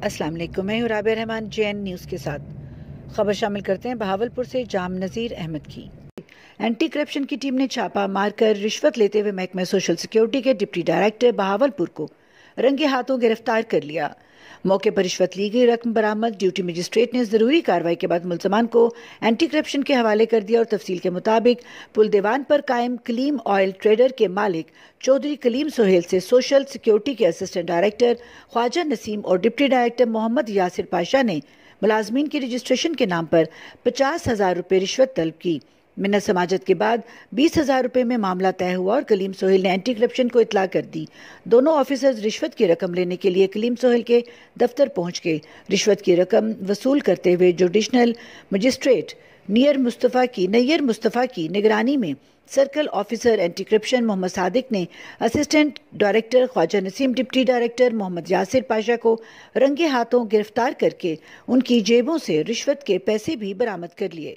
अस्सलाम वालेकुम, मैं हूं राबिया रहमान JN न्यूज़ के साथ। खबर शामिल करते हैं बहावलपुर से जाम नज़ीर अहमद की। एंटी करप्शन की टीम ने छापा मारकर रिश्वत लेते हुए महकमा सोशल सिक्योरिटी के डिप्टी डायरेक्टर बहावलपुर को रंगे हाथों गिरफ्तार कर लिया। मौके पर रिश्वत ली गई रकम बरामद। ड्यूटी मजिस्ट्रेट ने जरूरी कार्रवाई के बाद मुलजमान को एंटी करप्शन के हवाले कर दिया और तफसील के मुताबिक पुल देवान पर कायम कलीम ऑयल ट्रेडर के मालिक चौधरी कलीम सोहेल से सोशल सिक्योरिटी के असिस्टेंट डायरेक्टर ख्वाजा नसीम और डिप्टी डायरेक्टर मोहम्मद यासिर पाशा ने मुलाजमीन की रजिस्ट्रेशन के नाम पर 50,000 रुपये रिश्वत तलब की। मिन्नत समाजत के बाद 20,000 रुपये में मामला तय हुआ और कलीम सोहेल ने एंटी करप्शन को इतला कर दी। दोनों ऑफिसर्स रिश्वत की रकम लेने के लिए कलीम सोहेल के दफ्तर पहुंच गए। रिश्वत की रकम वसूल करते हुए जुडिशनल मजिस्ट्रेट नैयर मुस्तफ़ा की निगरानी में circle officer anti corruption Mohammad Sadiq ने assistant director Khwaja Naseem, deputy director Mohammad Yasir Pasha को रंगे हाथों गिरफ्तार करके उनकी जेबों से रिश्वत के पैसे भी बरामद कर लिए।